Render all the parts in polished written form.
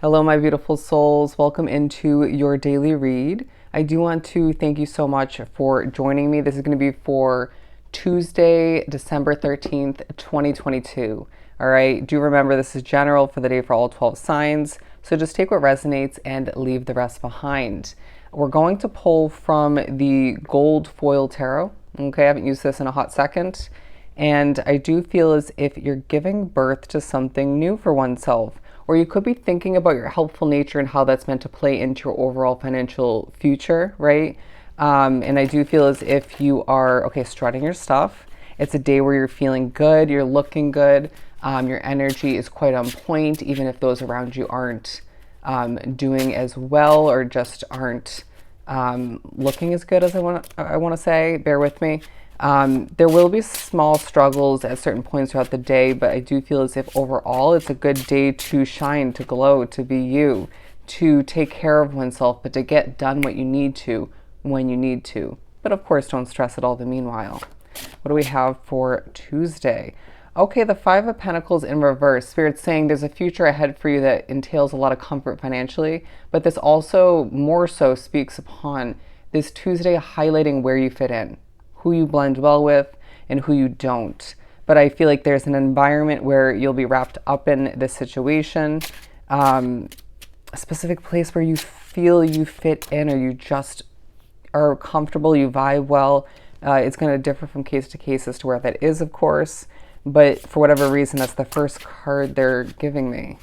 Hello, my beautiful souls. Welcome into your daily read. I do want to thank you so much for joining me. This is going to be for Tuesday, December 13th, 2022. All right. Do remember this is general for the day for all 12 signs. So just take what resonates and leave the rest behind. We're going to pull from the Gold Foil Tarot. Okay. I haven't used this in a hot second. And I do feel as if you're giving birth to something new for oneself. Or you could be thinking about your helpful nature and how that's meant to play into your overall financial future, right? And I do feel as if you are, strutting your stuff. It's a day where you're feeling good, you're looking good, your energy is quite on point, even if those around you aren't doing as well or just aren't looking as good as I want to say. Bear with me. There will be small struggles at certain points throughout the day, but I do feel as if overall it's a good day to shine, to glow, to be you, to take care of oneself, but to get done what you need to when you need to. But of course, don't stress it all the meanwhile. What do we have for Tuesday? Okay, the Five of Pentacles in reverse. Spirit's saying there's a future ahead for you that entails a lot of comfort financially, but this also more so speaks upon this Tuesday highlighting where you fit in, who you blend well with and who you don't. But I feel like there's an environment where you'll be wrapped up in this situation, a specific place where you feel you fit in or you just are comfortable, you vibe well. It's going to differ from case to case as to where that is, of course. But for whatever reason, that's the first card they're giving me.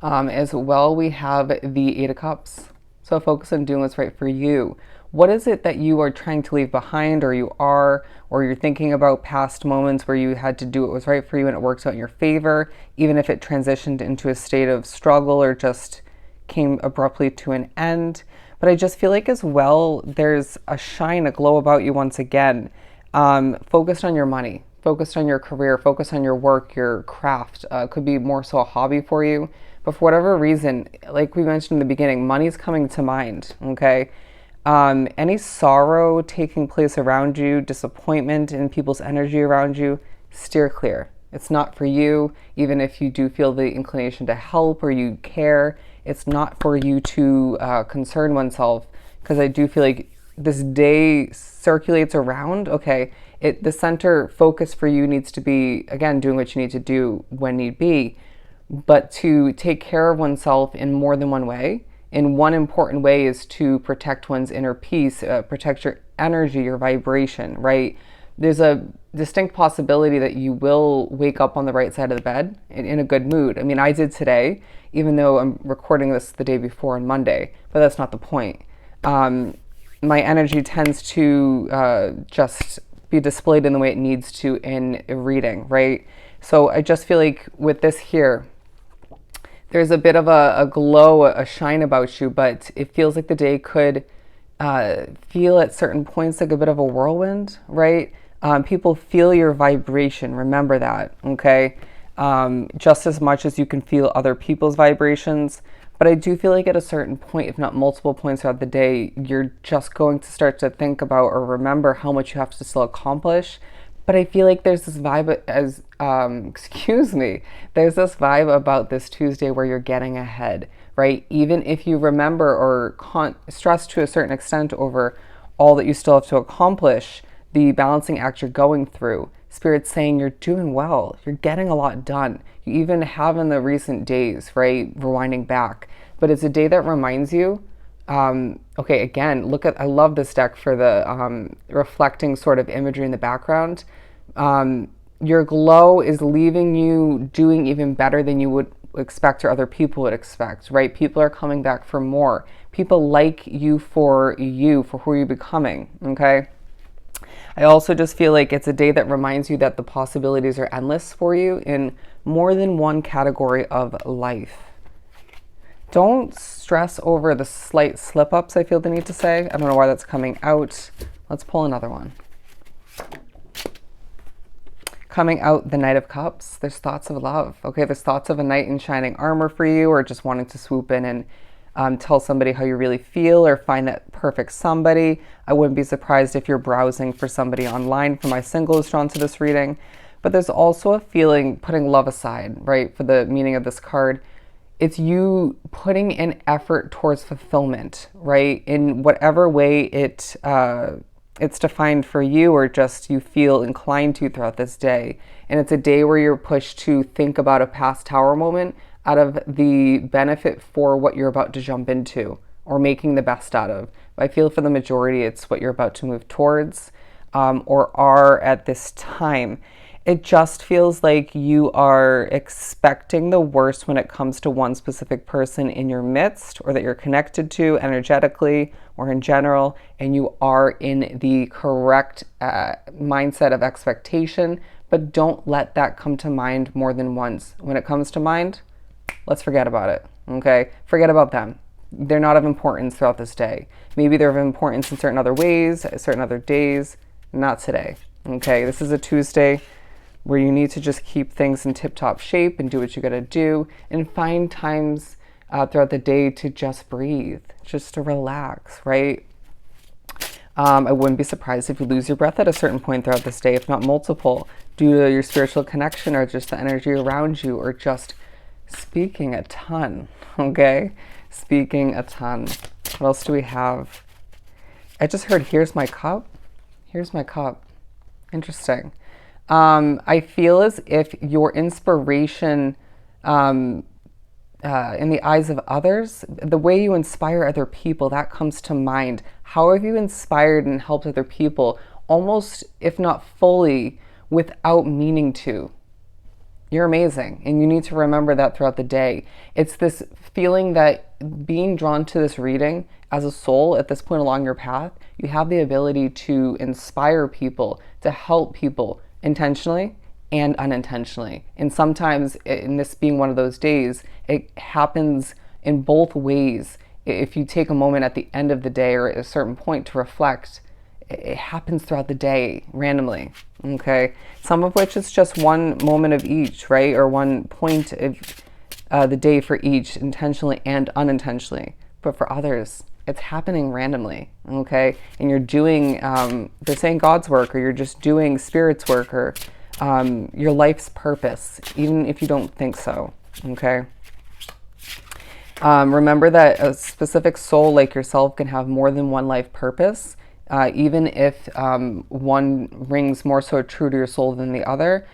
As well, we have the Eight of Cups. So focus on doing what's right for you. What is it that you are trying to leave behind, or you're thinking about past moments where you had to do what was right for you and it works out in your favor, even if it transitioned into a state of struggle or just came abruptly to an end? But I just feel like as well, there's a shine, a glow about you once again. Focused on your money, focused on your career, focused on your work, your craft. Could be more so a hobby for you. But for whatever reason, like we mentioned in the beginning, money's coming to mind, okay? Any sorrow taking place around you, disappointment in people's energy around you, steer clear. It's not for you. Even if you do feel the inclination to help or you care, it's not for you to concern oneself, because I do feel like this day circulates around, the center focus for you needs to be, again, doing what you need to do when need be, but to take care of oneself in more than one way. And one important way is to protect one's inner peace, protect your energy, your vibration, right? There's a distinct possibility that you will wake up on the right side of the bed in a good mood. I mean, I did today, even though I'm recording this the day before on Monday, but that's not the point. My energy tends to just be displayed in the way it needs to in a reading, right? So I just feel like with this here, there's a bit of a glow, a shine about you, but it feels like the day could feel at certain points like a bit of a whirlwind, right? People feel your vibration. Remember that, okay? Just as much as you can feel other people's vibrations. But I do feel like at a certain point, if not multiple points throughout the day, you're just going to start to think about or remember how much you have to still accomplish. But I feel like there's this vibe there's this vibe about this Tuesday where you're getting ahead, right? Even if you remember or stress to a certain extent over all that you still have to accomplish, the balancing act you're going through, Spirit's saying you're doing well, you're getting a lot done. You even have in the recent days, right? Rewinding back. But it's a day that reminds you, again, I love this deck for the reflecting sort of imagery in the background. Your glow is leaving you doing even better than you would expect or other people would expect, right? People are coming back for more. People like you, for who you're becoming, okay? I also just feel like it's a day that reminds you that the possibilities are endless for you in more than one category of life. Don't stress over the slight slip-ups, I feel the need to say. I don't know why that's coming out. Let's pull another one. Coming out, the Knight of Cups. There's thoughts of love. Okay, there's thoughts of a knight in shining armor for you, or just wanting to swoop in and tell somebody how you really feel or find that perfect somebody. I wouldn't be surprised if you're browsing for somebody online. For my single is drawn to this reading. But there's also a feeling putting love aside, right, for the meaning of this card. it's you putting in effort towards fulfillment, right? In whatever way it's defined for you, or just you feel inclined to throughout this day. And it's a day where you're pushed to think about a past tower moment out of the benefit for what you're about to jump into or making the best out of. I feel for the majority, it's what you're about to move towards, or are at this time. It just feels like you are expecting the worst when it comes to one specific person in your midst, or that you're connected to energetically or in general, and you are in the correct mindset of expectation, but don't let that come to mind more than once. When it comes to mind, let's forget about it, okay? Forget about them. They're not of importance throughout this day. Maybe they're of importance in certain other ways, certain other days, not today, okay? This is a Tuesday where you need to just keep things in tip-top shape and do what you gotta do, and find times throughout the day to just breathe, just to relax, right? I wouldn't be surprised if you lose your breath at a certain point throughout this day, if not multiple, due to your spiritual connection or just the energy around you, or just speaking a ton, okay? Speaking a ton. What else do we have? I just heard, here's my cup. Here's my cup. Interesting. I feel as if your inspiration, in the eyes of others, the way you inspire other people, that comes to mind. How have you inspired and helped other people, almost, if not fully, without meaning to? You're amazing, and you need to remember that throughout the day. It's this feeling that being drawn to this reading as a soul at this point along your path, you have the ability to inspire people, to help people intentionally and unintentionally. And sometimes, in this being one of those days, it happens in both ways. If you take a moment at the end of the day or at a certain point to reflect, it happens throughout the day randomly, okay? Some of which is just one moment of each, right? Or one point of the day for each, intentionally and unintentionally. But for others, it's happening randomly, okay? And you're doing, they're saying God's work, or you're just doing Spirit's work, or your life's purpose, even if you don't think so, okay? Remember that a specific soul like yourself can have more than one life purpose, even if one rings more so true to your soul than the other.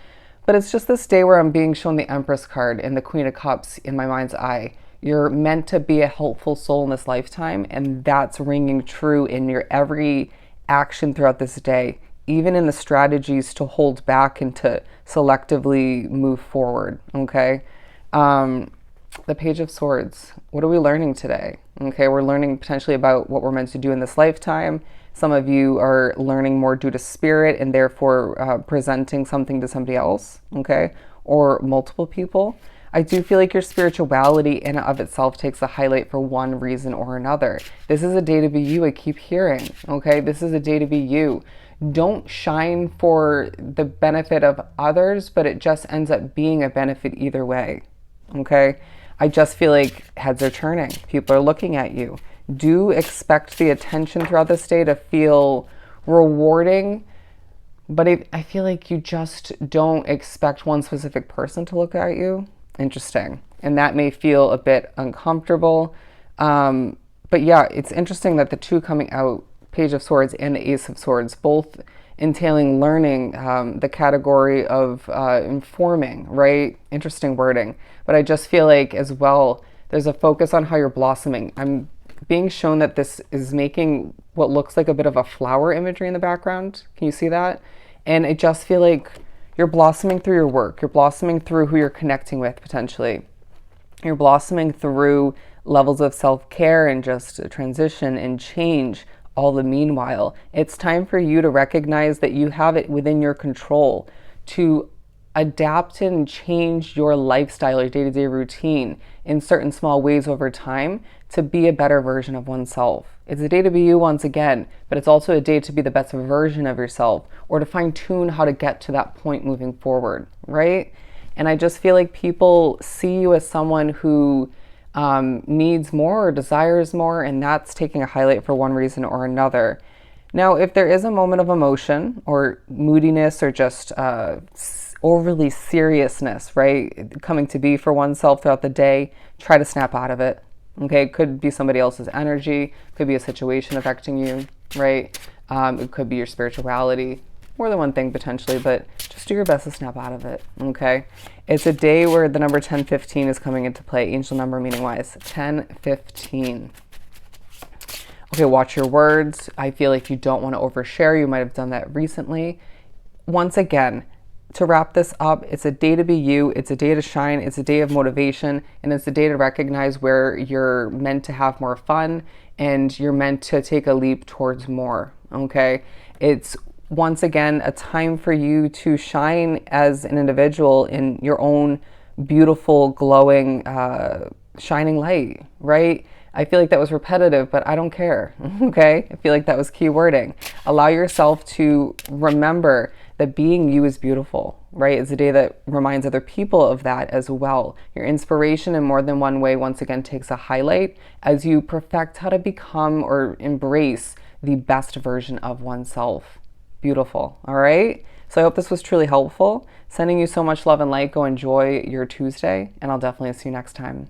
But it's just this day where I'm being shown the Empress card and the Queen of Cups in my mind's eye. You're meant to be a helpful soul in this lifetime, and that's ringing true in your every action throughout this day, even in the strategies to hold back and to selectively move forward, okay? The Page of Swords. What are we learning today? Okay, we're learning potentially about what we're meant to do in this lifetime. Some of you are learning more due to spirit and therefore presenting something to somebody else, okay? Or multiple people. I do feel like your spirituality in and of itself takes a highlight for one reason or another. This is a day to be you, I keep hearing, okay? This is a day to be you. Don't shine for the benefit of others, but it just ends up being a benefit either way, okay? I just feel like heads are turning. People are looking at you. Do expect the attention throughout this day to feel rewarding, but I feel like you just don't expect one specific person to look at you. Interesting. And that may feel a bit uncomfortable. But yeah, it's interesting that the two coming out, Page of Swords and the Ace of Swords, both entailing learning, the category of informing, right? Interesting wording. But I just feel like as well, there's a focus on how you're blossoming. I'm being shown that this is making what looks like a bit of a flower imagery in the background. Can you see that? And I just feel like you're blossoming through your work. You're blossoming through who you're connecting with potentially. You're blossoming through levels of self-care and just a transition and change. All the meanwhile, it's time for you to recognize that you have it within your control to adapt and change your lifestyle, your day-to-day routine in certain small ways over time to be a better version of oneself. It's a day to be you once again, but it's also a day to be the best version of yourself, or to fine-tune how to get to that point moving forward, right? And I just feel like people see you as someone who needs more or desires more, and that's taking a highlight for one reason or another. Now, if there is a moment of emotion or moodiness or just overly seriousness, right? Coming to be for oneself throughout the day, try to snap out of it. Okay, it could be somebody else's energy, could be a situation affecting you, right? It could be your spirituality, more than one thing potentially, but just do your best to snap out of it, okay? It's a day where the number 1015 is coming into play, angel number meaning wise, 1015. Okay, watch your words. I feel like you don't want to overshare. You might have done that recently. Once again, to wrap this up, it's a day to be you. It's a day to shine. It's a day of motivation. And it's a day to recognize where you're meant to have more fun and you're meant to take a leap towards more. Okay. It's once again a time for you to shine as an individual in your own beautiful, glowing, shining light, right? I feel like that was repetitive, but I don't care. Okay. I feel like that was key wording. Allow yourself to remember that being you is beautiful, right? It's a day that reminds other people of that as well. Your inspiration in more than one way, once again, takes a highlight as you perfect how to become or embrace the best version of oneself. Beautiful. All right. So I hope this was truly helpful. Sending you so much love and light. Go enjoy your Tuesday, and I'll definitely see you next time.